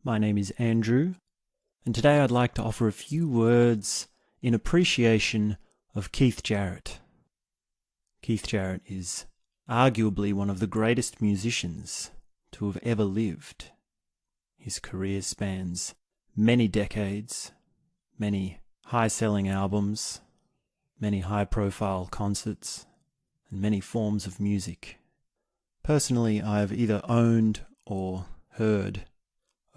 My name is Andrew, and today I'd like to offer a few words in appreciation of Keith Jarrett. Keith Jarrett is arguably one of the greatest musicians to have ever lived. His career spans many decades, many high-selling albums, many high-profile concerts, and many forms of music. Personally, I have either owned or heard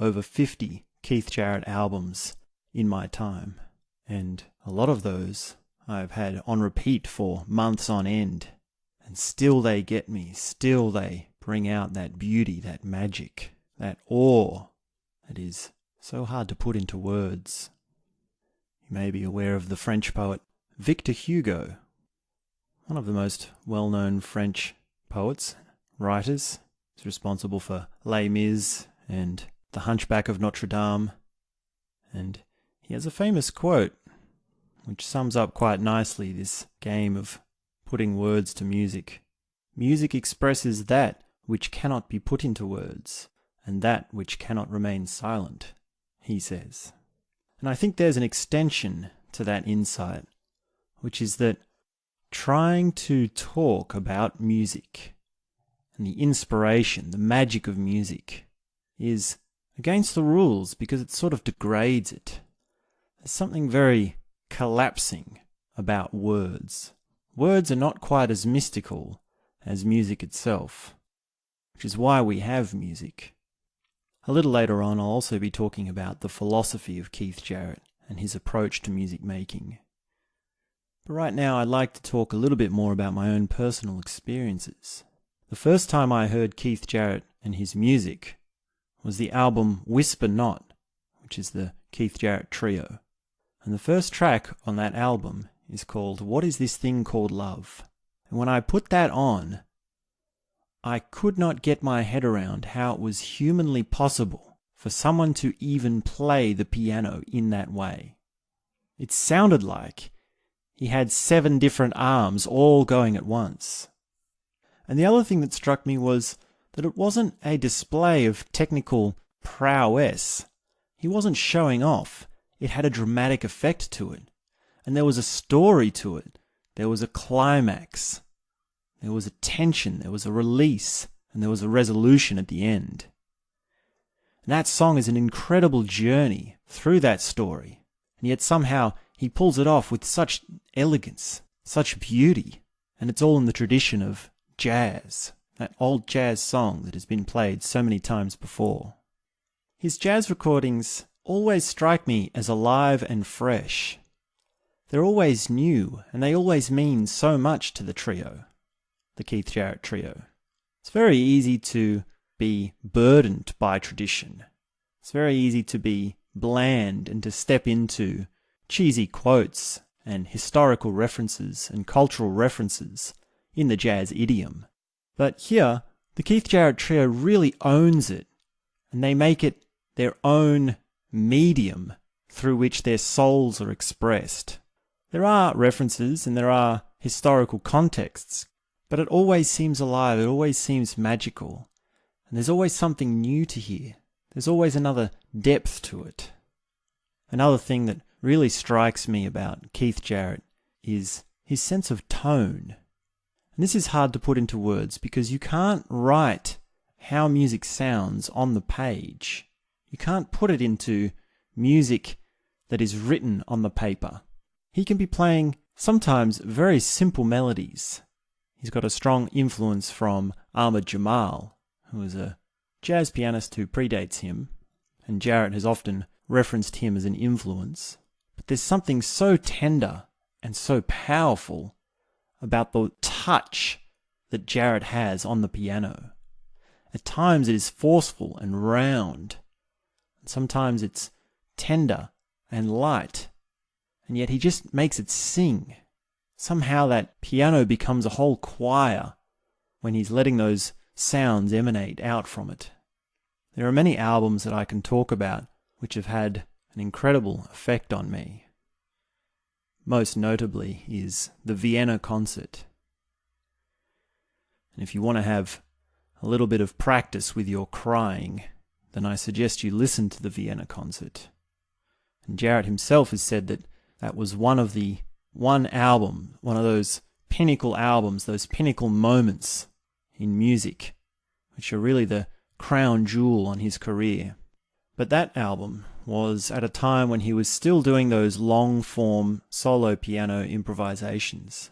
over 50 Keith Jarrett albums in my time, and a lot of those I've had on repeat for months on end, and still they get me, still they bring out that beauty, that magic, that awe that is so hard to put into words. You may be aware of the French poet Victor Hugo, one of the most well-known French poets, writers. He's responsible for Les Mis and The Hunchback of Notre Dame, and he has a famous quote which sums up quite nicely this game of putting words to music. Music expresses that which cannot be put into words, and that which cannot remain silent, he says. And I think there's an extension to that insight, which is that trying to talk about music and the inspiration, the magic of music, is against the rules because it sort of degrades it. There's something very collapsing about words. Words are not quite as mystical as music itself, which is why we have music. A little later on, I'll also be talking about the philosophy of Keith Jarrett and his approach to music making. But right now, I'd like to talk a little bit more about my own personal experiences. The first time I heard Keith Jarrett and his music was the album Whisper Not, which is the Keith Jarrett Trio. And the first track on that album is called What Is This Thing Called Love? And when I put that on, I could not get my head around how it was humanly possible for someone to even play the piano in that way. It sounded like he had 7 different arms all going at once. And the other thing that struck me was that it wasn't a display of technical prowess. He wasn't showing off. It had a dramatic effect to it. And there was a story to it. There was a climax. There was a tension. There was a release. And there was a resolution at the end. And that song is an incredible journey through that story. And yet somehow he pulls it off with such elegance, such beauty. And it's all in the tradition of jazz. That old jazz song that has been played so many times before. His jazz recordings always strike me as alive and fresh. They're always new, and they always mean so much to the trio, the Keith Jarrett Trio. It's very easy to be burdened by tradition. It's very easy to be bland and to step into cheesy quotes and historical references and cultural references in the jazz idiom. But here, the Keith Jarrett Trio really owns it, and they make it their own medium through which their souls are expressed. There are references and there are historical contexts, but it always seems alive, it always seems magical, and there's always something new to hear. There's always another depth to it. Another thing that really strikes me about Keith Jarrett is his sense of tone. And this is hard to put into words because you can't write how music sounds on the page. You can't put it into music that is written on the paper. He can be playing sometimes very simple melodies. He's got a strong influence from Ahmad Jamal, who is a jazz pianist who predates him, and Jarrett has often referenced him as an influence. But there's something so tender and so powerful about the touch that Jarrett has on the piano. At times it is forceful and round, and sometimes it's tender and light, and yet he just makes it sing. Somehow that piano becomes a whole choir when he's letting those sounds emanate out from it. There are many albums that I can talk about which have had an incredible effect on me. Most notably is the Vienna Concert. And if you want to have a little bit of practice with your crying, then I suggest you listen to the Vienna concert. And Jarrett himself has said that that was one of those pinnacle albums, those pinnacle moments in music, which are really the crown jewel on his career. But that album was at a time when he was still doing those long-form solo piano improvisations.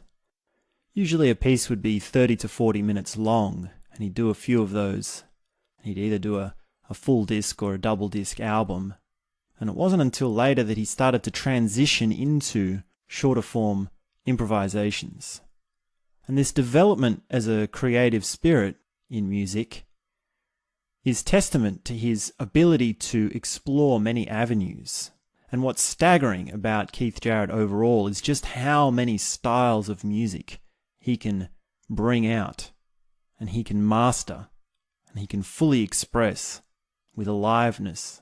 Usually a piece would be 30 to 40 minutes long, and he'd do a few of those. He'd either do a full disc or a double disc album. And it wasn't until later that he started to transition into shorter form improvisations. And this development as a creative spirit in music is testament to his ability to explore many avenues. And what's staggering about Keith Jarrett overall is just how many styles of music he can bring out, and he can master, and he can fully express with aliveness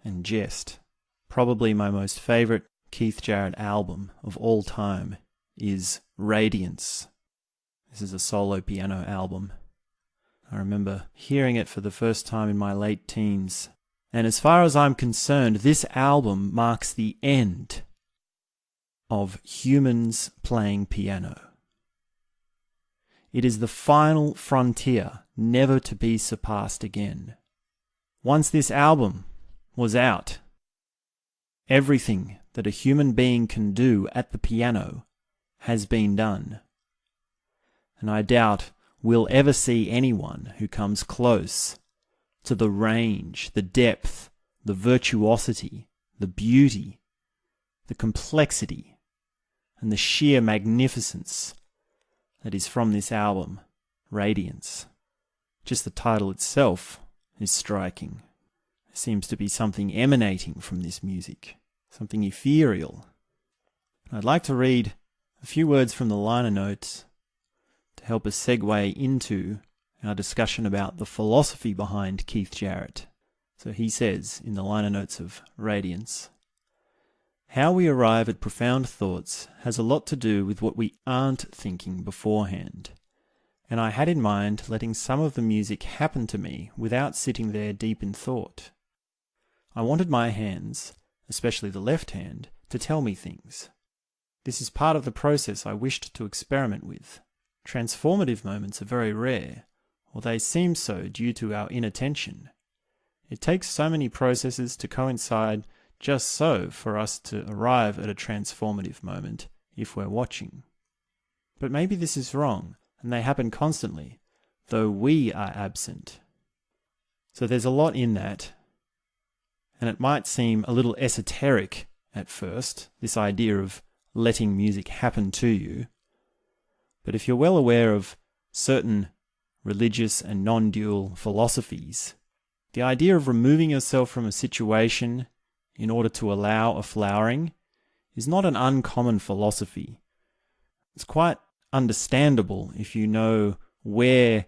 and jest. Probably my most favourite Keith Jarrett album of all time is Radiance. This is a solo piano album. I remember hearing it for the first time in my late teens. And as far as I'm concerned, this album marks the end of humans playing piano. It is the final frontier, never to be surpassed again. Once this album was out, everything that a human being can do at the piano has been done. And I doubt we'll ever see anyone who comes close to the range, the depth, the virtuosity, the beauty, the complexity, and the sheer magnificence that is from this album, Radiance. Just the title itself is striking. There seems to be something emanating from this music, something ethereal. I'd like to read a few words from the liner notes to help us segue into our discussion about the philosophy behind Keith Jarrett. So he says in the liner notes of Radiance, "How we arrive at profound thoughts has a lot to do with what we aren't thinking beforehand. And I had in mind letting some of the music happen to me without sitting there deep in thought. I wanted my hands, especially the left hand, to tell me things. This is part of the process I wished to experiment with. Transformative moments are very rare, or they seem so due to our inattention. It takes so many processes to coincide just so for us to arrive at a transformative moment if we're watching. But maybe this is wrong, and they happen constantly, though we are absent." So there's a lot in that, and it might seem a little esoteric at first, this idea of letting music happen to you. But if you're well aware of certain religious and non-dual philosophies, the idea of removing yourself from a situation in order to allow a flowering is not an uncommon philosophy. It's quite understandable if you know where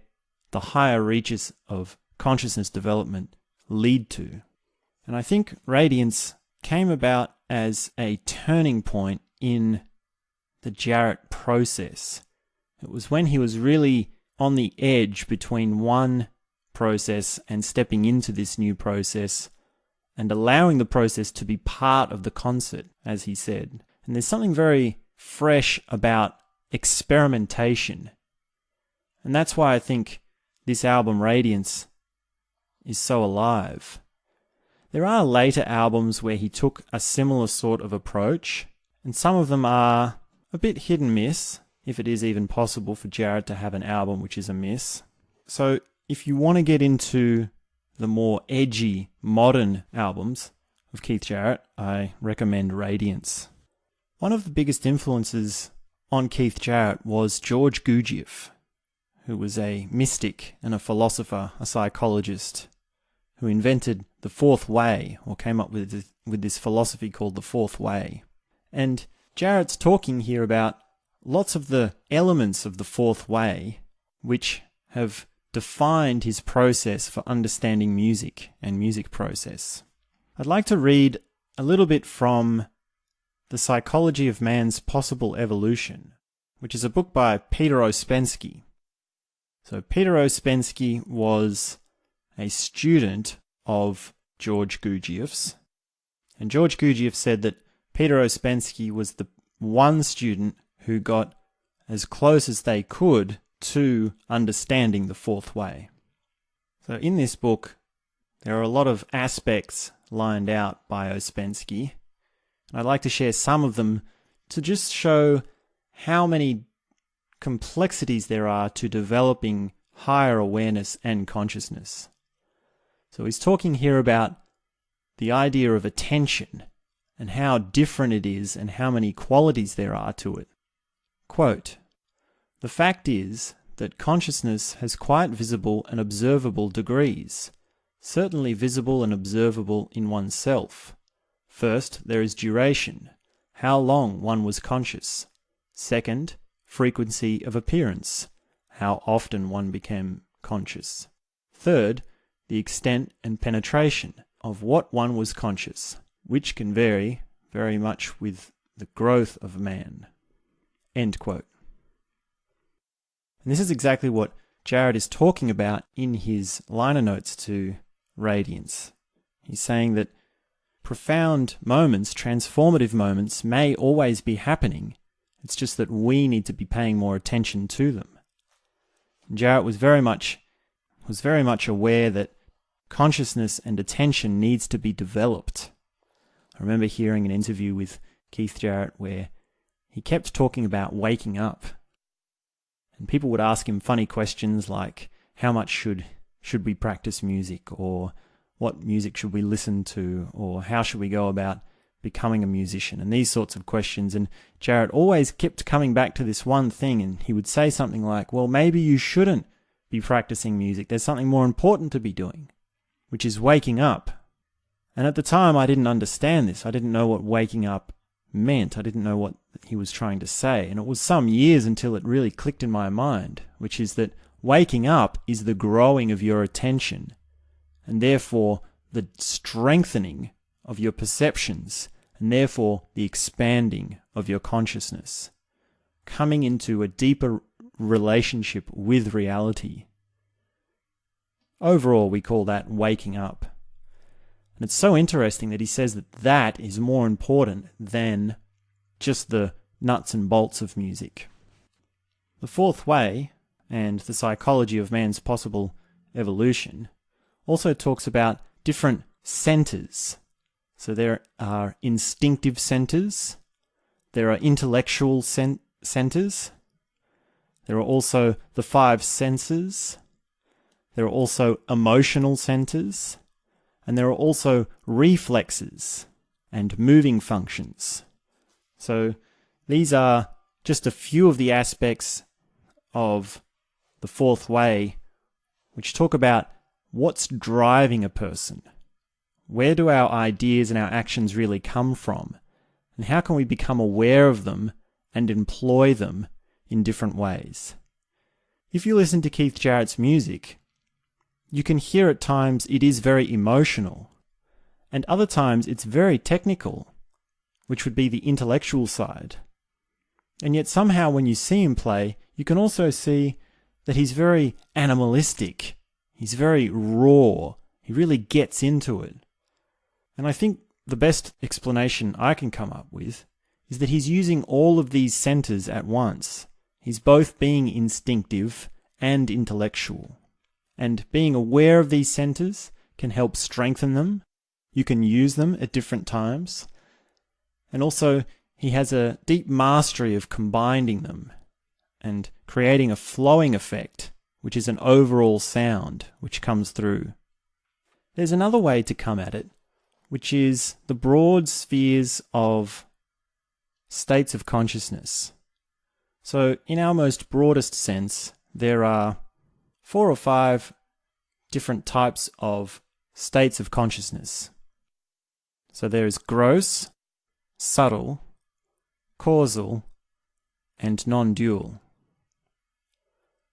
the higher reaches of consciousness development lead to. And I think Radiance came about as a turning point in the Jarrett process. It was when he was really on the edge between one process and stepping into this new process and allowing the process to be part of the concert, as he said. And there's something very fresh about experimentation. And that's why I think this album, Radiance, is so alive. There are later albums where he took a similar sort of approach, and some of them are a bit hit and miss, if it is even possible for Jarrett to have an album which is a miss. So if you want to get into the more edgy, modern albums of Keith Jarrett, I recommend Radiance. One of the biggest influences on Keith Jarrett was George Gurdjieff, who was a mystic and a philosopher, a psychologist, who invented the fourth way, or came up with this philosophy called the fourth way. And Jarrett's talking here about lots of the elements of the fourth way which have defined his process for understanding music and music process. I'd like to read a little bit from The Psychology of Man's Possible Evolution, which is a book by Peter Ouspensky. So Peter Ouspensky was a student of George Gurdjieffs. And George Gurdjieff said that Peter Ouspensky was the one student who got as close as they could to understanding the fourth way. So in this book, there are a lot of aspects lined out by Ouspensky, and I'd like to share some of them to just show how many complexities there are to developing higher awareness and consciousness. So he's talking here about the idea of attention and how different it is and how many qualities there are to it. Quote, "The fact is that consciousness has quite visible and observable degrees, certainly visible and observable in oneself. First, there is duration, how long one was conscious. Second, frequency of appearance, how often one became conscious. Third, the extent and penetration of what one was conscious, which can vary very much with the growth of man." End quote. And this is exactly what Jarrett is talking about in his liner notes to Radiance. He's saying that profound moments, transformative moments, may always be happening. It's just that we need to be paying more attention to them. And Jarrett was very much aware that consciousness and attention needs to be developed. I remember hearing an interview with Keith Jarrett where he kept talking about waking up. And people would ask him funny questions like, how much should we practice music? Or what music should we listen to? Or how should we go about becoming a musician? And these sorts of questions. And Jarrett always kept coming back to this one thing, and he would say something like, well, maybe you shouldn't be practicing music. There's something more important to be doing, which is waking up. And at the time, I didn't understand this. I didn't know what waking up meant. I didn't know what he was trying to say. And it was some years until it really clicked in my mind, which is that waking up is the growing of your attention, and therefore the strengthening of your perceptions, and therefore the expanding of your consciousness, coming into a deeper relationship with reality. Overall, we call that waking up. And it's so interesting that he says that that is more important than just the nuts and bolts of music. The fourth way, and the psychology of man's possible evolution, also talks about different centers. So there are instinctive centers, there are intellectual centers, there are also the five senses, there are also emotional centers, and there are also reflexes and moving functions. So these are just a few of the aspects of the fourth way which talk about what's driving a person. Where do our ideas and our actions really come from? And how can we become aware of them and employ them in different ways? If you listen to Keith Jarrett's music, you can hear at times it is very emotional, and other times it's very technical, which would be the intellectual side. And yet somehow when you see him play, you can also see that he's very animalistic. He's very raw. He really gets into it. And I think the best explanation I can come up with is that he's using all of these centers at once. He's both being instinctive and intellectual. And being aware of these centers can help strengthen them. You can use them at different times. And also, he has a deep mastery of combining them and creating a flowing effect, which is an overall sound which comes through. There's another way to come at it, which is the broad spheres of states of consciousness. So in our most broadest sense, there are 4 or 5 different types of states of consciousness. So there is gross, subtle, causal, and non-dual.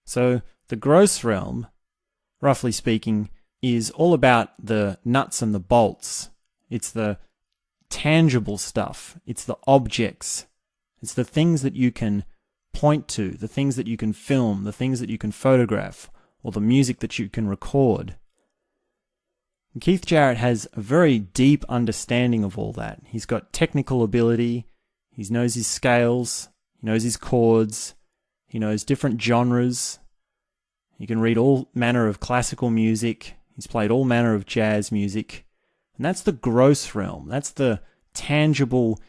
So the gross realm, roughly speaking, is all about the nuts and the bolts. It's the tangible stuff. It's the objects. It's the things that you can point to, the things that you can film, the things that you can photograph, or the music that you can record. And Keith Jarrett has a very deep understanding of all that. He's got technical ability, he knows his scales, he knows his chords, he knows different genres. He can read all manner of classical music, he's played all manner of jazz music. And that's the gross realm, that's the tangible,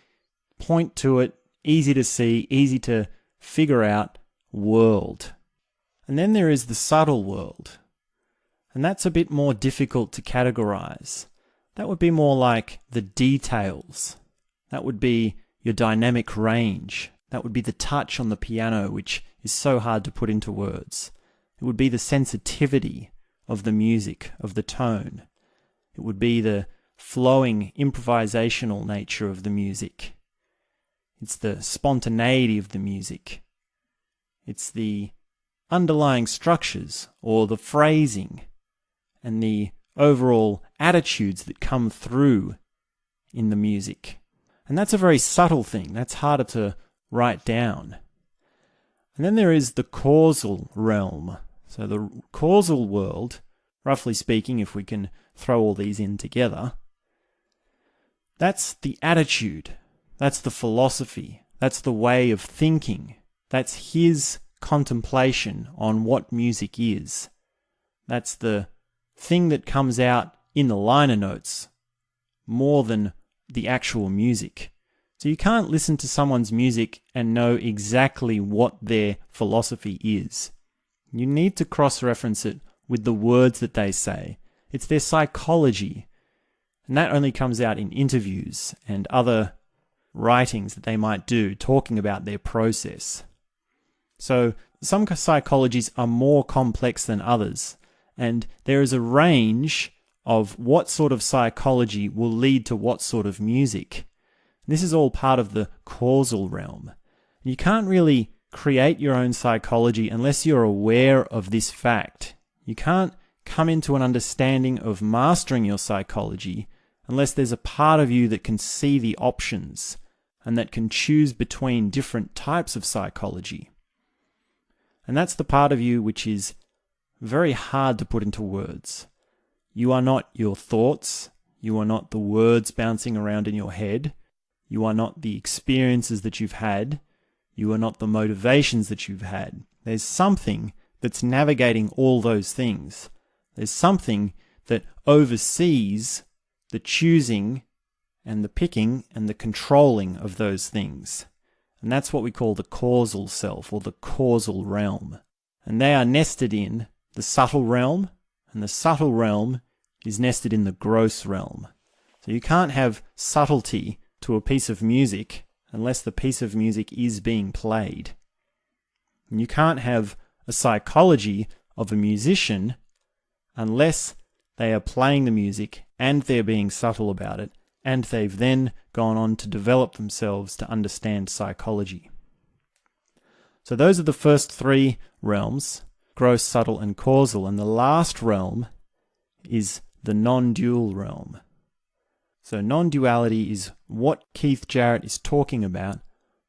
point to it, easy to see, easy to figure out world. And then there is the subtle world. And that's a bit more difficult to categorize. That would be more like the details. That would be your dynamic range. That would be the touch on the piano, which is so hard to put into words. It would be the sensitivity of the music, of the tone. It would be the flowing, improvisational nature of the music. It's the spontaneity of the music. It's the underlying structures, or the phrasing, and the overall attitudes that come through in the music. And that's a very subtle thing. That's harder to write down. And then there is the causal realm. So the causal world, roughly speaking, if we can throw all these in together, that's the attitude. That's the philosophy. That's the way of thinking. That's his contemplation on what music is. That's the thing that comes out in the liner notes more than the actual music. So you can't listen to someone's music and know exactly what their philosophy is. You need to cross-reference it with the words that they say. It's their psychology. And that only comes out in interviews and other writings that they might do talking about their process. So some psychologies are more complex than others, and there is a range of what sort of psychology will lead to what sort of music. This is all part of the causal realm. You can't really create your own psychology unless you're aware of this fact. You can't come into an understanding of mastering your psychology unless there's a part of you that can see the options and that can choose between different types of psychology. And that's the part of you which is very hard to put into words. You are not your thoughts. You are not the words bouncing around in your head. You are not the experiences that you've had. You are not the motivations that you've had. There's something that's navigating all those things. There's something that oversees the choosing and the picking and the controlling of those things. And that's what we call the causal self, or the causal realm. And they are nested in the subtle realm, and the subtle realm is nested in the gross realm. So you can't have subtlety to a piece of music unless the piece of music is being played. And you can't have a psychology of a musician unless they are playing the music and they're being subtle about it, and they've then gone on to develop themselves to understand psychology. So those are the first three realms, gross, subtle, and causal, and the last realm is the non-dual realm. So non-duality is what Keith Jarrett is talking about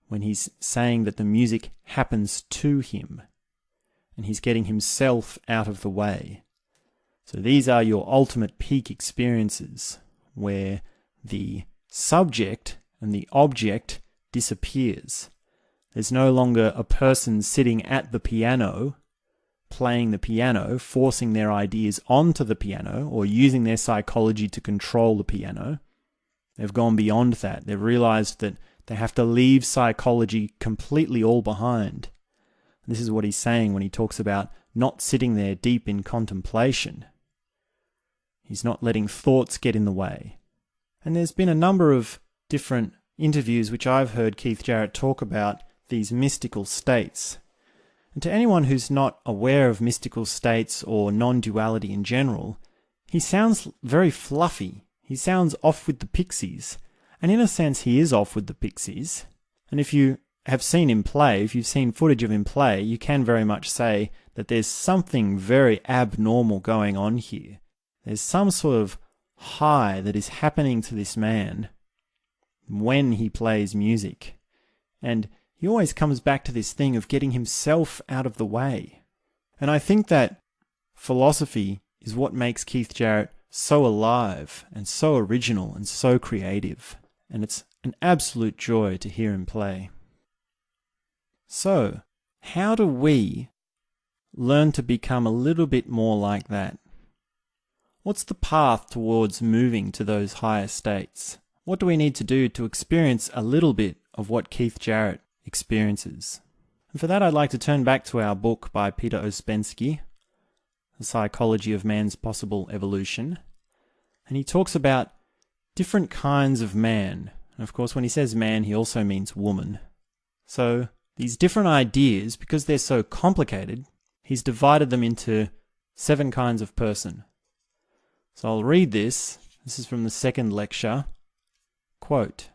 when he's saying that the music happens to him, and he's getting himself out of the way. So these are your ultimate peak experiences, where the subject and the object disappears. There's no longer a person sitting at the piano, playing the piano, forcing their ideas onto the piano, or using their psychology to control the piano. They've gone beyond that. They've realized that they have to leave psychology completely all behind. This is what he's saying when he talks about not sitting there deep in contemplation. He's not letting thoughts get in the way. And there's been a number of different interviews which I've heard Keith Jarrett talk about these mystical states. And to anyone who's not aware of mystical states or non-duality in general, he sounds very fluffy. He sounds off with the pixies. And in a sense, he is off with the pixies. And if you have seen him play, if you've seen footage of him play, you can very much say that there's something very abnormal going on here. There's some sort of high that is happening to this man when he plays music. And he always comes back to this thing of getting himself out of the way. And I think that philosophy is what makes Keith Jarrett so alive and so original and so creative, and it's an absolute joy to hear him play. So, how do we learn to become a little bit more like that? What's the path towards moving to those higher states? What do we need to do to experience a little bit of what Keith Jarrett experiences? And for that, I'd like to turn back to our book by Peter Ouspensky, The Psychology of Man's Possible Evolution. And he talks about different kinds of man. And of course, when he says man, he also means woman. So these different ideas, because they're so complicated, he's divided them into 7 kinds of person. So I'll read this. This is from the second lecture. Quote,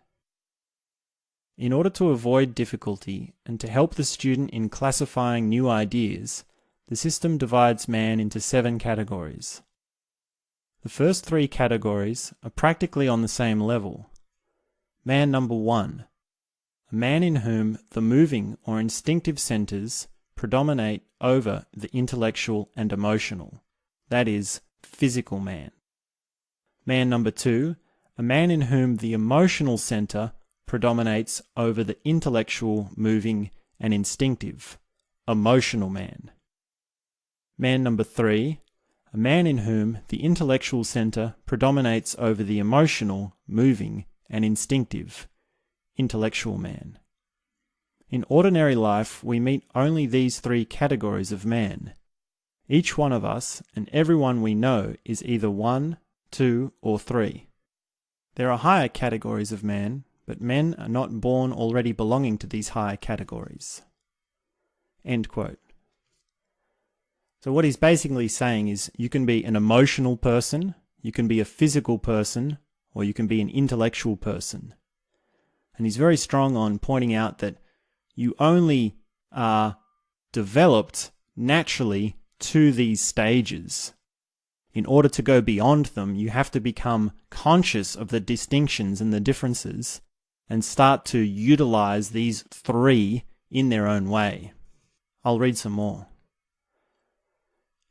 "In order to avoid difficulty and to help the student in classifying new ideas, the system divides man into 7 categories. The first 3 categories are practically on the same level. Man number 1, a man in whom the moving or instinctive centers predominate over the intellectual and emotional, that is, physical man. Man number 2, a man in whom the emotional center predominates over the intellectual, moving, and instinctive, emotional man. Man number 3, a man in whom the intellectual center predominates over the emotional, moving, and instinctive, intellectual man. In ordinary life, we meet only these 3 categories of man. Each one of us and everyone we know is either 1, 2, or 3. There are higher categories of man, but men are not born already belonging to these higher categories." End quote. So what he's basically saying is you can be an emotional person, you can be a physical person, or you can be an intellectual person. And he's very strong on pointing out that you only are developed naturally to these stages. In order to go beyond them, you have to become conscious of the distinctions and the differences and start to utilize these 3 in their own way. I'll read some more.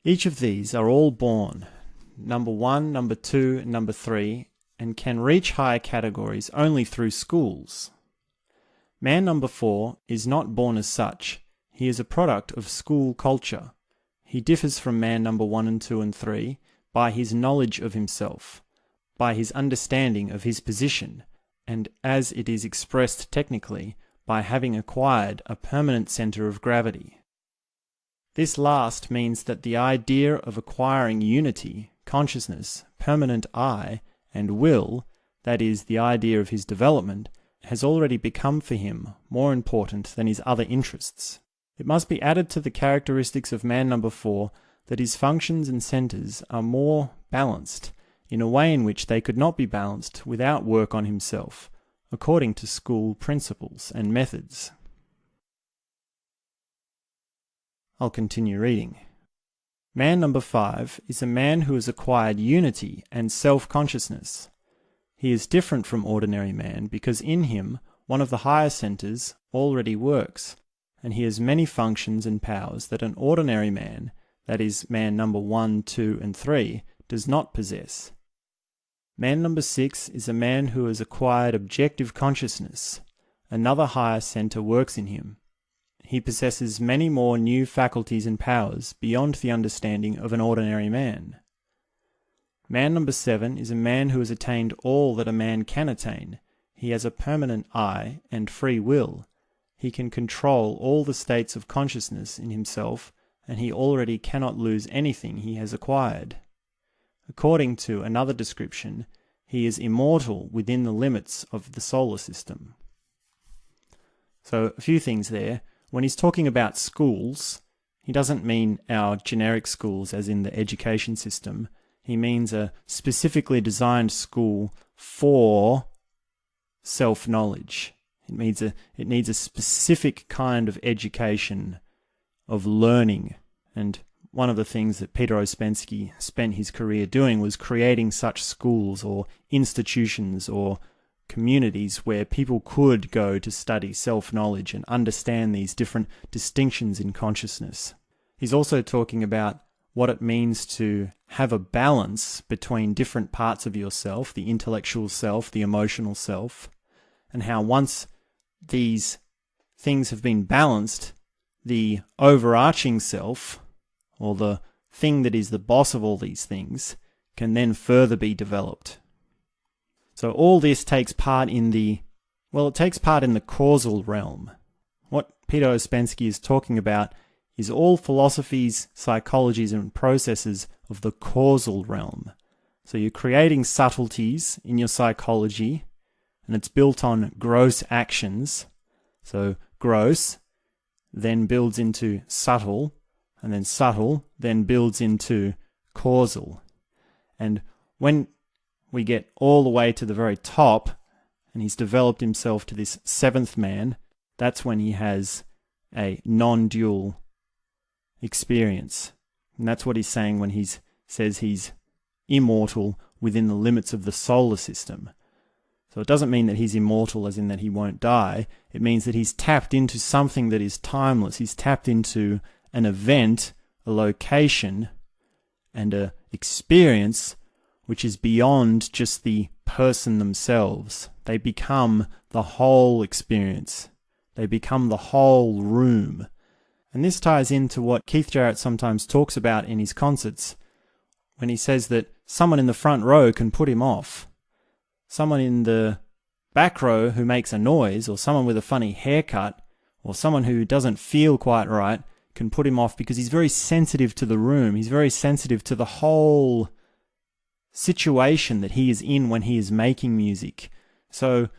Each of these are all born, number 1, number 2, and number 3, and can reach higher categories only through schools. Man number 4 is not born as such. He is a product of school culture. He differs from man number 1 and 2 and 3 by his knowledge of himself, by his understanding of his position, and as it is expressed technically, by having acquired a permanent center of gravity. This last means that the idea of acquiring unity, consciousness, permanent I, and will, that is, the idea of his development, has already become for him more important than his other interests. It must be added to the characteristics of man number 4 that his functions and centers are more balanced, in a way in which they could not be balanced without work on himself, according to school principles and methods. I'll continue reading. Man number 5 is a man who has acquired unity and self-consciousness. He is different from ordinary man because in him one of the higher centers already works, and he has many functions and powers that an ordinary man, that is, man number 1, 2, and 3, does not possess. Man number 6 is a man who has acquired objective consciousness. Another higher center works in him. He possesses many more new faculties and powers beyond the understanding of an ordinary man. Man number 7 is a man who has attained all that a man can attain. He has a permanent I and free will. He can control all the states of consciousness in himself, and he already cannot lose anything he has acquired. According to another description, he is immortal within the limits of the solar system. So, a few things there. When he's talking about schools, he doesn't mean our generic schools as in the education system. He means a specifically designed school for self-knowledge. It needs a specific kind of education, of learning. And one of the things that Peter Ouspensky spent his career doing was creating such schools or institutions or communities where people could go to study self-knowledge and understand these different distinctions in consciousness. He's also talking about what it means to have a balance between different parts of yourself, the intellectual self, the emotional self, and how once these things have been balanced, the overarching self, or the thing that is the boss of all these things, can then further be developed. So all this takes part in the causal realm. What Peter Ouspensky is talking about is all philosophies, psychologies, and processes of the causal realm. So you're creating subtleties in your psychology, and it's built on gross actions. So gross then builds into subtle, and then subtle then builds into causal. And when we get all the way to the very top, and he's developed himself to this seventh man, that's when he has a non-dual experience. And that's what he's saying when he says he's immortal within the limits of the solar system. So it doesn't mean that he's immortal as in that he won't die. It means that he's tapped into something that is timeless. He's tapped into an event, a location, and an experience which is beyond just the person themselves. They become the whole experience. They become the whole room. And this ties into what Keith Jarrett sometimes talks about in his concerts, when he says that someone in the front row can put him off. Someone in the back row who makes a noise, or someone with a funny haircut, or someone who doesn't feel quite right, can put him off because he's very sensitive to the room. He's very sensitive to the whole situation that he is in when he is making music. So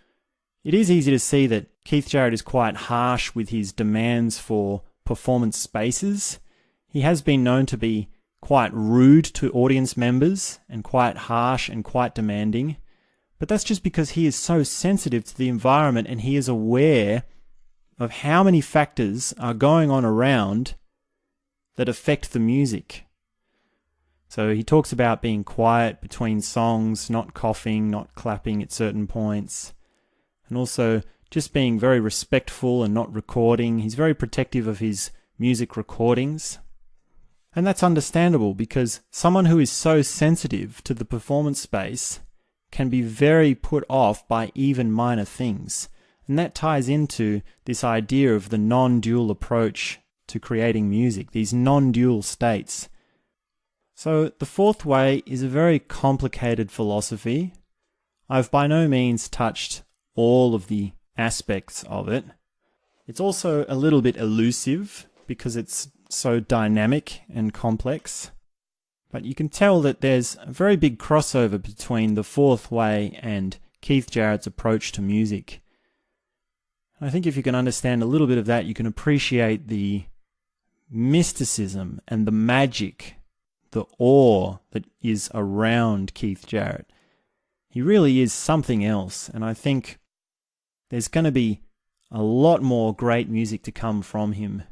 it is easy to see that Keith Jarrett is quite harsh with his demands for performance spaces. He has been known to be quite rude to audience members and quite harsh and quite demanding. But that's just because he is so sensitive to the environment, and he is aware of how many factors are going on around that affect the music. So he talks about being quiet between songs, not coughing, not clapping at certain points, and also just being very respectful and not recording. He's very protective of his music recordings. And that's understandable, because someone who is so sensitive to the performance space can be very put off by even minor things. And that ties into this idea of the non-dual approach to creating music, these non-dual states. So the fourth way is a very complicated philosophy. I've by no means touched all of the aspects of it. It's also a little bit elusive because it's so dynamic and complex. But you can tell that there's a very big crossover between the fourth way and Keith Jarrett's approach to music. I think if you can understand a little bit of that, you can appreciate the mysticism and the magic, the awe that is around Keith Jarrett. He really is something else, and I think there's going to be a lot more great music to come from him.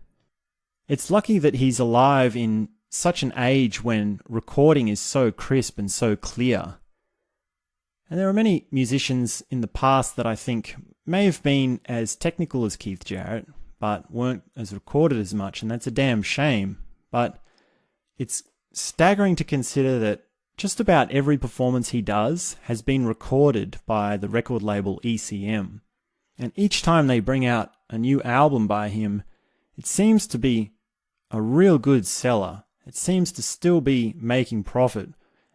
It's lucky that he's alive in such an age when recording is so crisp and so clear. And there are many musicians in the past that I think may have been as technical as Keith Jarrett, but weren't as recorded as much, and that's a damn shame. But it's staggering to consider that just about every performance he does has been recorded by the record label ECM. And each time they bring out a new album by him, it seems to be a real good seller. It seems to still be making profit.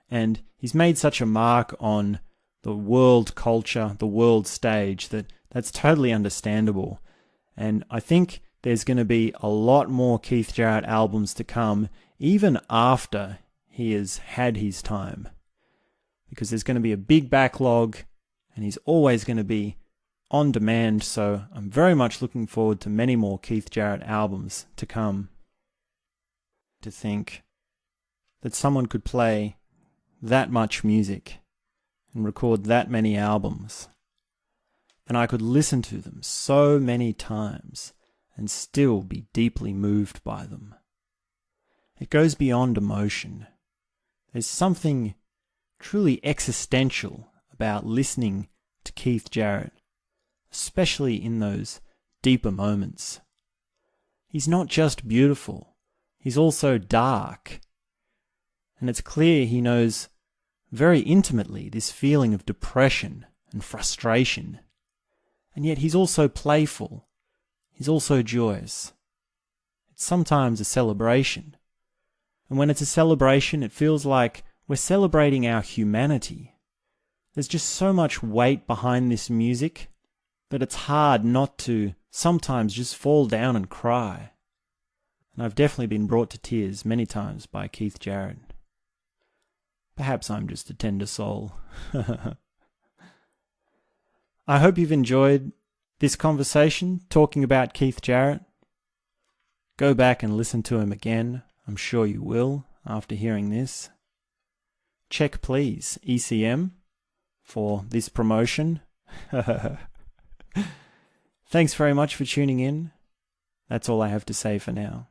And he's made such a mark on the world culture, the world stage, that's totally understandable. And I think there's going to be a lot more Keith Jarrett albums to come, even after he has had his time. Because there's going to be a big backlog, and he's always going to be on demand, so I'm very much looking forward to many more Keith Jarrett albums to come. To think that someone could play that much music and record that many albums, and I could listen to them so many times and still be deeply moved by them. It goes beyond emotion. There's something truly existential about listening to Keith Jarrett, especially in those deeper moments. He's not just beautiful, he's also dark. And it's clear he knows very intimately this feeling of depression and frustration. And yet he's also playful. He's also joyous. It's sometimes a celebration. And when it's a celebration, it feels like we're celebrating our humanity. There's just so much weight behind this music that it's hard not to sometimes just fall down and cry. And I've definitely been brought to tears many times by Keith Jarrett. Perhaps I'm just a tender soul. I hope you've enjoyed this conversation talking about Keith Jarrett. Go back and listen to him again. I'm sure you will after hearing this. Check please ECM for this promotion. Thanks very much for tuning in. That's all I have to say for now.